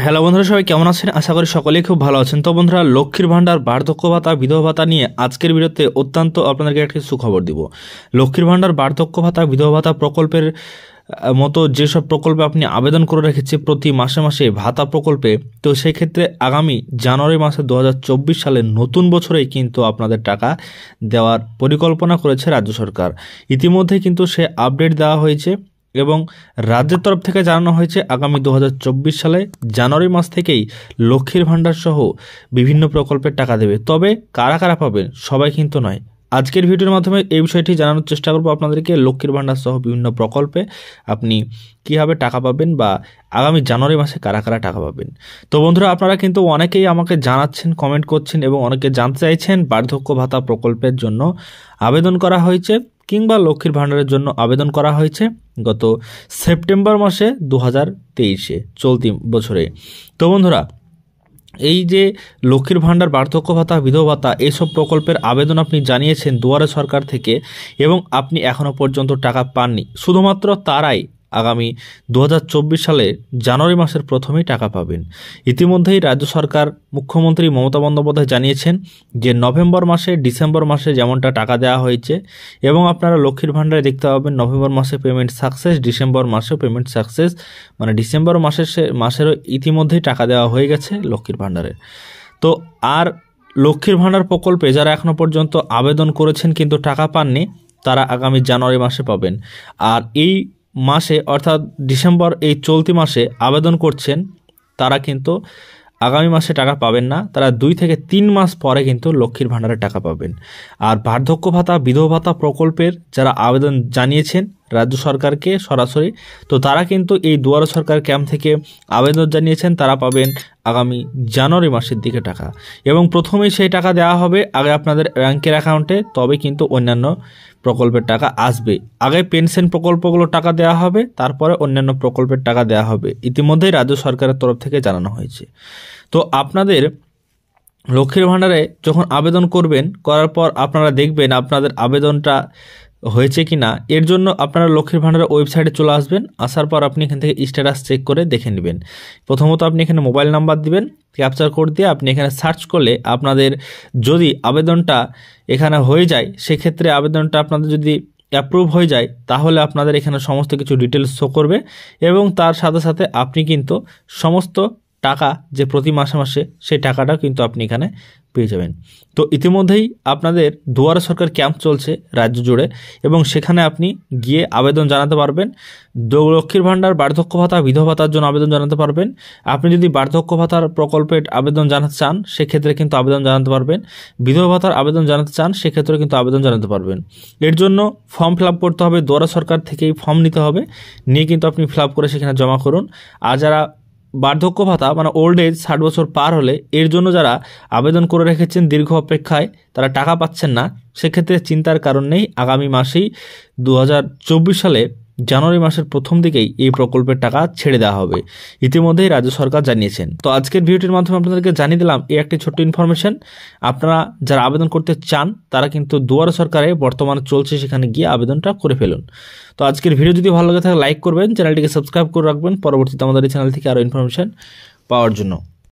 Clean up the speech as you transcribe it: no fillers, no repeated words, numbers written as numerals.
Hello বন্ধুরা, সবাই কেমন আছেন? আশা করি সকলেই খুব ভালো আছেন। তো বন্ধুরা, লক্ষ্মীর ভাণ্ডার, বার্ধক্য ভাতা, বিধবা ভাতা নিয়ে আজকের ভিডিওতে অত্যন্ত আপনাদেরকে একটি সুখবর দিব। লক্ষ্মীর ভাণ্ডার, বার্ধক্য ভাতা, বিধবা ভাতা প্রকল্পের মতো যেসব প্রকল্পে আপনি আবেদন করে রেখেছে প্রতি মাসে মাসে ভাতা প্রকল্পে, তো সেই ক্ষেত্রে আগামী জানুয়ারি মাসে 2024 সালের নতুন বছরেই কিন্তু আপনাদের টাকা দেওয়ার পরিকল্পনা করেছে রাজ্য সরকার। ইতিমধ্যে কিন্তু সে আপডেট দেওয়া হয়েছে এবং রাজ্যের তরফ থেকে জানানো হয়েছে আগামী 2024 সালে জানুয়ারি মাস থেকেই লক্ষ্মীর ভাণ্ডার সহ বিভিন্ন প্রকল্পের টাকা দেবে। তবে কারা কারা পাবেন সবাই কিন্তু নয়। আজকের ভিডিওর মাধ্যমে এই বিষয়টি জানানোর চেষ্টা করব আপনাদেরকে, লক্ষ্মীর ভাণ্ডার সহ বিভিন্ন প্রকল্পে আপনি কীভাবে টাকা পাবেন বা আগামী জানুয়ারি মাসে কারা কারা টাকা পাবেন। তো বন্ধুরা, আপনারা কিন্তু অনেকেই আমাকে জানাচ্ছেন, কমেন্ট করছেন এবং অনেকে জানতে চাইছেন বার্ধক্য ভাতা প্রকল্পের জন্য আবেদন করা হয়েছে কিংবা লক্ষ্মীর ভাণ্ডারের জন্য আবেদন করা হয়েছে গত সেপ্টেম্বর মাসে 2023 চলতি বছরে। তো বন্ধুরা, এই যে লক্ষ্মীর ভাণ্ডার, বার্ধক্য ভাতা, বিধবা ভাতা এইসব প্রকল্পের আবেদন আপনি জানিয়েছেন দুয়ারে সরকার থেকে এবং আপনি এখনও পর্যন্ত টাকা পাননি, শুধুমাত্র তারাই আগামী 2024 সালে জানুয়ারি মাসের প্রথমেই টাকা পাবেন। ইতিমধ্যেই রাজ্য সরকার, মুখ্যমন্ত্রী মমতা বন্দ্যোপাধ্যায় জানিয়েছেন যে নভেম্বর মাসে, ডিসেম্বর মাসে যেমনটা টাকা দেওয়া হয়েছে এবং আপনারা লক্ষ্মীর ভাণ্ডারে দেখতে পাবেন নভেম্বর মাসে পেমেন্ট সাকসেস, ডিসেম্বর মাসেও পেমেন্ট সাকসেস, মানে ডিসেম্বর মাসেরও ইতিমধ্যেই টাকা দেওয়া হয়ে গেছে লক্ষ্মীর ভাণ্ডারে। তো আর লক্ষ্মীর ভাণ্ডার প্রকল্পে যারা এখনও পর্যন্ত আবেদন করেছেন কিন্তু টাকা পাননি, তারা আগামী জানুয়ারি মাসে পাবেন। আর এই মাসে অর্থাৎ ডিসেম্বর এই চলতি মাসে আবেদন করছেন তারা কিন্তু আগামী মাসে টাকা পাবেন না, তারা 2 থেকে 3 মাস পরে কিন্তু লক্ষ্মীর ভাণ্ডারে টাকা পাবেন। আর বার্ধক্য ভাতা, বিধবা ভাতা প্রকল্পের যারা আবেদন জানিয়েছেন রাজ্য সরকারকে সরাসরি, তো তারা কিন্তু এই দুয়ারে সরকার ক্যাম্প থেকে আবেদন জানিয়েছেন, তারা পাবেন আগামী জানুয়ারি মাসের দিকে টাকা এবং প্রথমেই সেই টাকা দেওয়া হবে আগে আপনাদের ব্যাংকের অ্যাকাউন্টে, তবে কিন্তু অন্যান্য প্রকল্পের টাকা আসবে। আগে পেনশন প্রকল্পগুলো টাকা দেওয়া হবে, তারপরে অন্যান্য প্রকল্পের টাকা দেওয়া হবে। ইতিমধ্যেই রাজ্য সরকারের তরফ থেকে জানানো হয়েছে। তো আপনাদের লক্ষ্মীর ভাণ্ডারে যখন আবেদন করবেন, করার পর আপনারা দেখবেন আপনাদের আবেদনটা হয়েছে কি না। এর জন্য আপনারা লক্ষ্মীর ভাণ্ডারের ওয়েবসাইটে চলে আসবেন। আসার পর আপনি এখান থেকে স্ট্যাটাস চেক করে দেখে নেবেন। প্রথমত আপনি এখানে মোবাইল নাম্বার দিবেন, ক্যাপচার কোড দিয়ে আপনি এখানে সার্চ করলে আপনাদের যদি আবেদনটা এখানে হয়ে যায়, সেক্ষেত্রে আবেদনটা আপনাদের যদি অ্যাপ্রুভ হয়ে যায় তাহলে আপনাদের এখানে সমস্ত কিছু ডিটেলস শো করবে এবং তার সাথে সাথে আপনি কিন্তু সমস্ত টাকা যে প্রতি মাসে মাসে সেই টাকাটা কিন্তু আপনি এখানে পেয়ে যাবেন। তো ইতিমধ্যেই আপনাদের দুয়ারে সরকার ক্যাম্প চলছে রাজ্য জুড়ে এবং সেখানে আপনি গিয়ে আবেদন জানাতে পারবেন। লক্ষ্মীর ভাণ্ডার, বার্ধক্য ভাতা, বিধবা ভাতার জন্য আবেদন জানাতে পারবেন। আপনি যদি বার্ধক্য ভাতার প্রকল্পের আবেদন জানাতে চান সেক্ষেত্রে কিন্তু আবেদন জানাতে পারবেন। বিধবা ভাতার আবেদন জানাতে চান সেক্ষেত্রে কিন্তু আবেদন জানাতে পারবেন। এর জন্য ফর্ম ফিল আপ করতে হবে, দুয়ারে সরকার থেকেই ফর্ম নিতে হবে, নিয়ে কিন্তু আপনি ফিল আপ করে সেখানে জমা করুন। আর যারা বার্ধক্য ভাতা মানে ওল্ড এজ 60 বছর পার হলে এর জন্য যারা আবেদন করে রেখেছেন দীর্ঘ অপেক্ষায়, তারা টাকা পাচ্ছেন না, সেক্ষেত্রে চিন্তার কারণ নেই। আগামী মাসেই 2024 সালে জানুয়ারি মাসের প্রথম দিকেই এই প্রকল্পের টাকা ছেড়ে দেওয়া হবে, ইতিমধ্যেই রাজ্য সরকার জানিয়েছেন। তো আজকের ভিডিওটির মাধ্যমে আপনাদেরকে জানিয়ে দিলাম এই একটি ছোট্ট ইনফরমেশন। আপনারা যারা আবেদন করতে চান তারা কিন্তু দুয়ারে সরকারে বর্তমানে চলছে, সেখানে গিয়ে আবেদনটা করে ফেলুন। তো আজকের ভিডিও যদি ভালো লাগে থাকে লাইক করবেন, চ্যানেলটিকে সাবস্ক্রাইব করে রাখবেন পরবর্তীতে আমাদের এই চ্যানেল থেকে আরও ইনফরমেশন পাওয়ার জন্য।